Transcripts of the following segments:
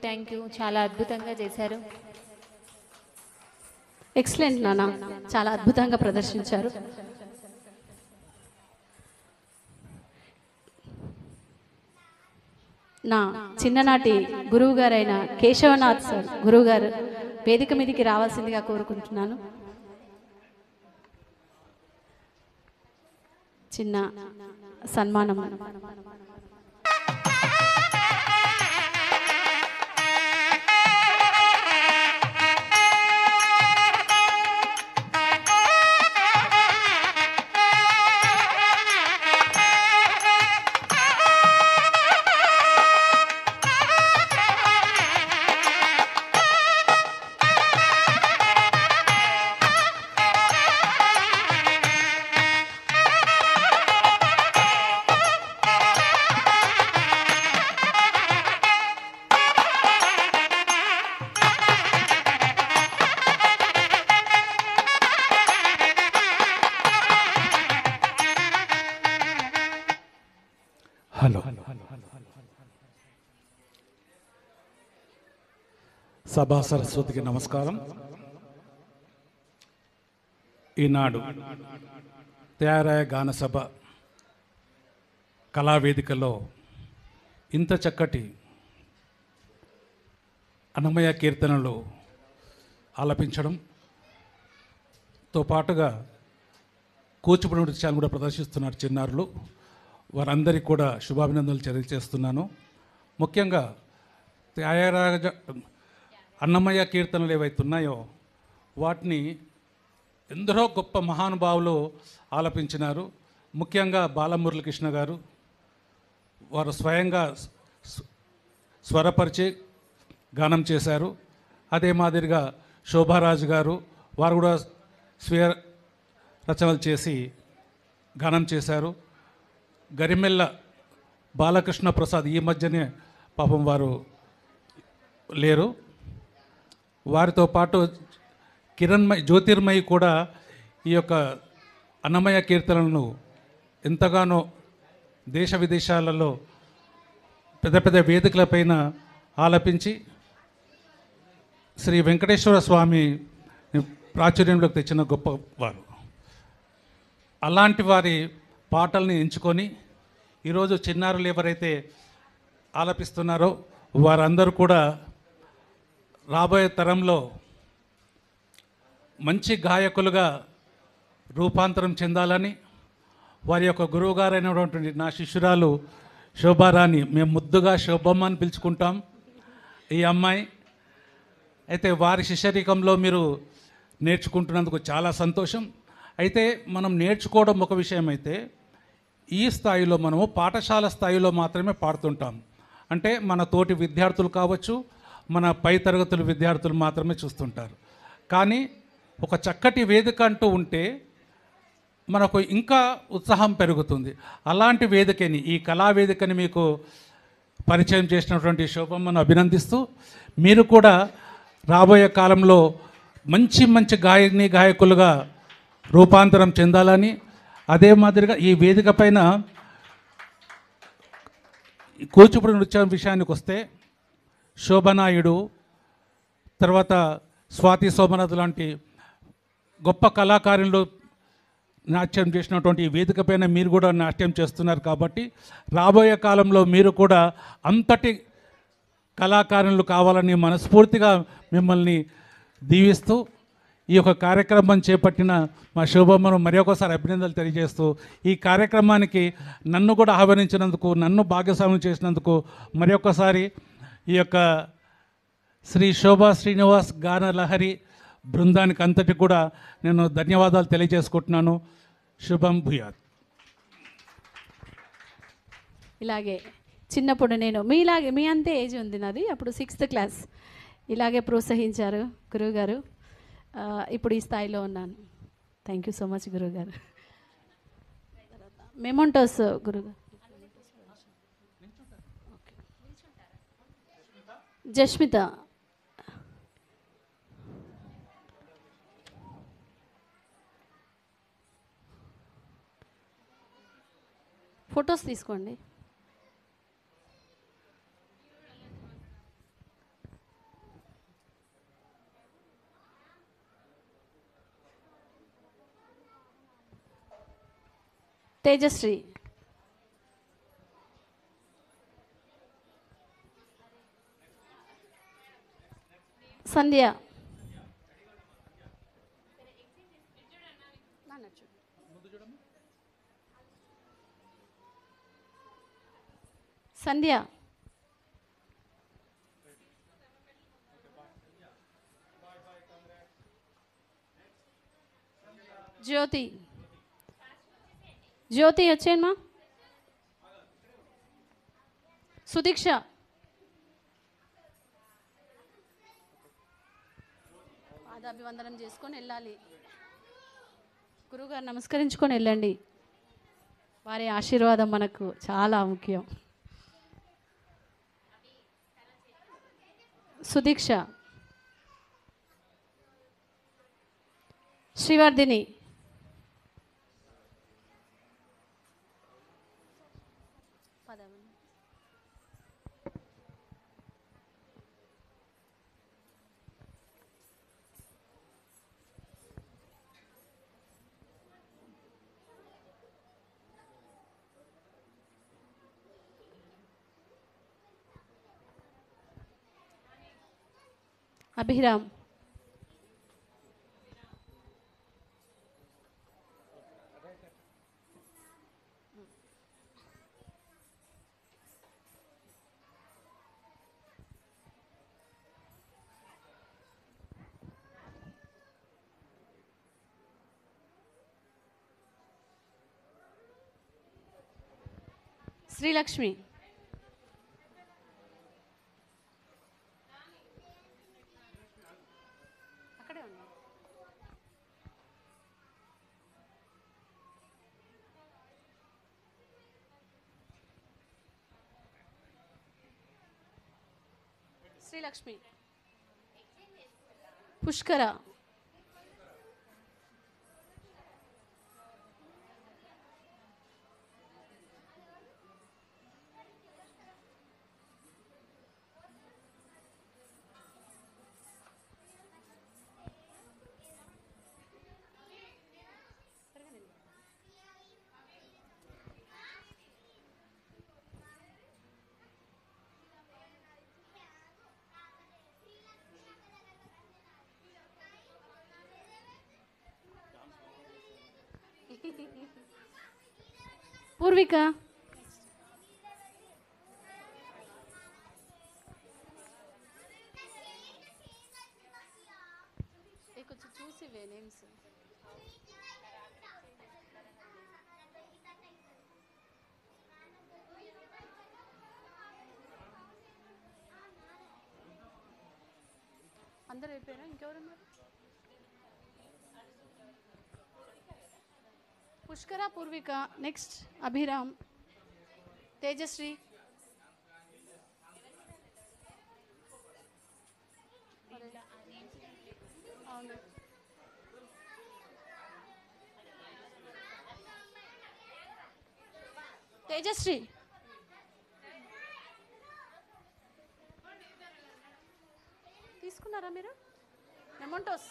Thank you చాలా అద్భుతంగా చేశారు. ఎక్సలెంట్ నాన్న, చాలా అద్భుతంగా ప్రదర్శించారు. నా చిన్ననాటి గురువు గారైన కేశవనాథ్ సార్ గురువు గారు వేదిక మీదకి రావాల్సిందిగా కోరుకుంటున్నాను. చిన్న సన్మానం. హలో, సభా సరస్వతికి నమస్కారం. ఈనాడు తయారాయ గాన సభ కళావేదికలో ఇంత చక్కటి అన్నమయ్య కీర్తనలు ఆలపించడంతో పాటుగా కూచిపూడి నృత్యాన్ని కూడా ప్రదర్శిస్తున్నారు చిన్నారులు. వారందరికీ కూడా శుభాభినందనలు తెలియజేస్తున్నాను. ముఖ్యంగా త్యాగరాజ అన్నమయ్య కీర్తనలు ఏవైతే ఉన్నాయో వాటిని ఎందరో గొప్ప మహానుభావులు ఆలపించినారు. ముఖ్యంగా బాలమురళీకృష్ణ గారు వారు స్వయంగా స్వరపరిచి గానం చేశారు. అదే మాదిరిగా శోభారాజు గారు వారు కూడా స్వీయ రచనలు చేసి గానం చేశారు. గరిమెల్ల బాలకృష్ణ ప్రసాద్ ఈ మధ్యనే పాపం వారు లేరు. వారితో పాటు జ్యోతిర్మయి కూడా ఈ యొక్క అన్నమయ్య కీర్తనలను ఎంతగానో దేశ విదేశాలలో పెద్ద పెద్ద వేదికలపైన ఆలపించి శ్రీ వెంకటేశ్వర స్వామి ప్రాచుర్యంలోకి తెచ్చిన గొప్పవారు. అలాంటి వారి పాటల్ని ఎంచుకొని ఈరోజు చిన్నారులు ఎవరైతే ఆలపిస్తున్నారో వారందరూ కూడా రాబోయే తరంలో మంచి గాయకులుగా రూపాంతరం చెందాలని వారి యొక్క గురువుగారైనటువంటి నా శిష్యురాలు శోభారాణి, మేము ముద్దుగా శోభమ్మ అని పిలుచుకుంటాం ఈ అమ్మాయి. అయితే వారి శిష్యరికంలో మీరు నేర్చుకుంటున్నందుకు చాలా సంతోషం. అయితే మనం నేర్చుకోవడం ఒక విషయం అయితే ఈ స్థాయిలో మనము పాఠశాల స్థాయిలో మాత్రమే పాడుతుంటాం. అంటే మన తోటి విద్యార్థులు కావచ్చు, మన పై తరగతుల విద్యార్థులు మాత్రమే చూస్తుంటారు. కానీ ఒక చక్కటి వేదిక అంటూ ఉంటే మనకు ఇంకా ఉత్సాహం పెరుగుతుంది. అలాంటి వేదికని, ఈ కళావేదికని మీకు పరిచయం చేసినటువంటి శోభమ్మను అభినందిస్తూ మీరు కూడా రాబోయే కాలంలో మంచి మంచి గాయకులుగా రూపాంతరం చెందాలని, అదే మాదిరిగా ఈ వేదిక పైన కూచిపూడి నృత్యం విషయానికి వస్తే శోభనాయుడు, తర్వాత స్వాతి సోమనాథ్ లాంటి గొప్ప కళాకారులు నాట్యం చేసినటువంటి ఈ వేదిక పైన మీరు కూడా నాట్యం చేస్తున్నారు. కాబట్టి రాబోయే కాలంలో మీరు కూడా అంతటి కళాకారులు కావాలని మనస్ఫూర్తిగా మిమ్మల్ని దీవిస్తూ ఈ యొక్క కార్యక్రమం చేపట్టిన మా శోభమ్మను మరి ఒకసారి అభినందనలు తెలియజేస్తూ ఈ కార్యక్రమానికి నన్ను కూడా ఆహ్వానించినందుకు, నన్ను భాగస్వామ్యం చేసినందుకు మరి ఒకసారి ఈ యొక్క శ్రీ శోభా శ్రీనివాస్ గాన లహరి బృందానికి అంతటి కూడా నేను ధన్యవాదాలు తెలియజేసుకుంటున్నాను. శుభం భూయాత్. ఇలాగే చిన్నప్పుడు నేను మీ అంతే ఏజ్ ఉంది నాది, అప్పుడు 6th క్లాస్. ఇలాగే ప్రోత్సహించారు గురువుగారు. ఇప్పుడు ఈ స్థాయిలో ఉన్నాను. థ్యాంక్ యూ సో మచ్ గురువుగారు. మెమోంటోస్ గురుగారు. జస్మిత, ఫొటోస్ తీసుకోండి. తేజశ్రీ, సంధ్య, సంధ్య, జ్యోతి, జ్యోతి వచ్చేయమ్మా. సుదీక్ష, పాదాభివందనం చేసుకొని వెళ్ళాలి. గురువుగారు నమస్కరించుకొని వెళ్ళండి. వారి ఆశీర్వాదం మనకు చాలా ముఖ్యం. సుదీక్ష, శ్రీవర్ధిని, అభిరామ్, శ్రీలక్ష్మి, అక్కడే ఉన్నా. శ్రీలక్ష్మి, పుష్కర, పూర్విక, కొంచెం చూసి నేమ్స్. అందరూ అయిపోయారా? ఇంకెవరున్నారు? పుష్కర, పూర్విక, నెక్స్ట్ అభిరామ్, తేజశ్రీ, అవును, తేజశ్రీ, తీసుకున్నారా మీరు మెమంటోస్?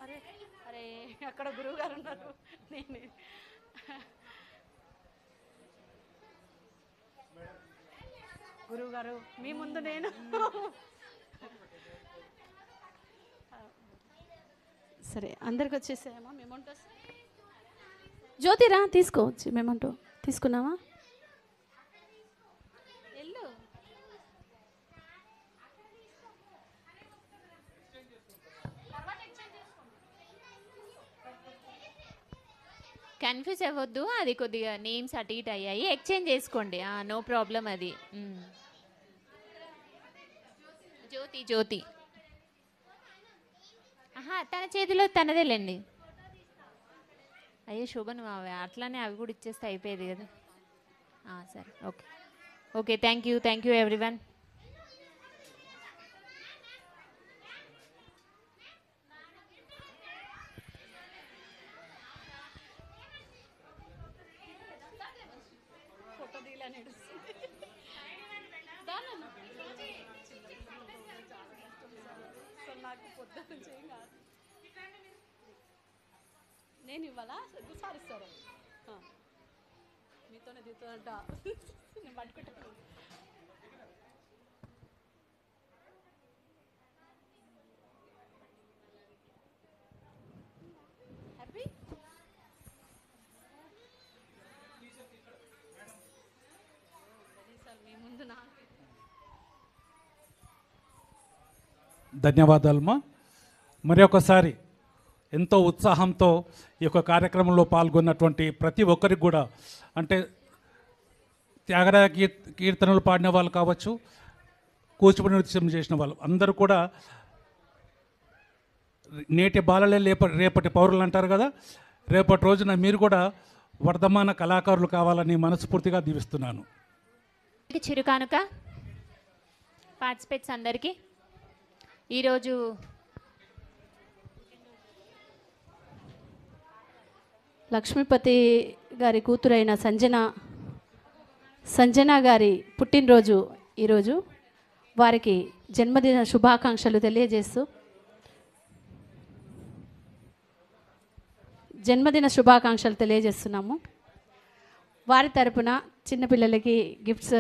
అరే అరే, అక్కడ గురువు గారు ఉన్నారు. నేనే గురువు గారు, మీ ముందు నేను. సరే, అందరికి వచ్చేసాయమ్మా మెమంటోస్. జ్యోతిరా, తీసుకోవచ్చు. మెమంటో తీసుకున్నావా? ఎల్లు. కన్ఫ్యూజ్ అవ్వద్దు, అది కొద్దిగా నేమ్స్ అటు ఇటు అయ్యాయి, ఎక్స్చేంజ్ చేసుకోండి, నో ప్రాబ్లం. అది జ్యోతి, జ్యోతి, తన చేతిలో తనదేలేండి. అయ్యో శోభన్, అట్లానే అవి కూడా ఇచ్చేస్తే అయిపోయేది కదా. సరే, okay okay, thank you everyone. నేను ఇవ్వాలా? సార్ ఇస్తారా? మీతోనే దిగుతుందంట నేను పట్టుకుంటాను. హ్యాపీ మీ ముందు నా ధన్యవాదాలమ్మా. మరి ఒకసారి ఎంతో ఉత్సాహంతో ఈ యొక్క కార్యక్రమంలో పాల్గొన్నటువంటి ప్రతి ఒక్కరికి కూడా, అంటే త్యాగరాయ కీర్తనలు పాడిన వాళ్ళు కావచ్చు, కూచిపూడి నృత్యం చేసిన వాళ్ళు అందరూ కూడా నేటి బాలలే రేపటి పౌరులు అంటారు కదా. రేపటి రోజున మీరు కూడా వర్ధమాన కళాకారులు కావాలని మనస్ఫూర్తిగా దీవిస్తున్నాను. చిరుకానుక పార్టిసిపేట్స్ అందరికీ ఈరోజు లక్ష్మీపతి గారి కూతురైన సంజన గారి పుట్టినరోజు ఈరోజు. వారికి జన్మదిన శుభాకాంక్షలు తెలియజేస్తున్నాము. వారి తరపున చిన్నపిల్లలకి గిఫ్ట్స్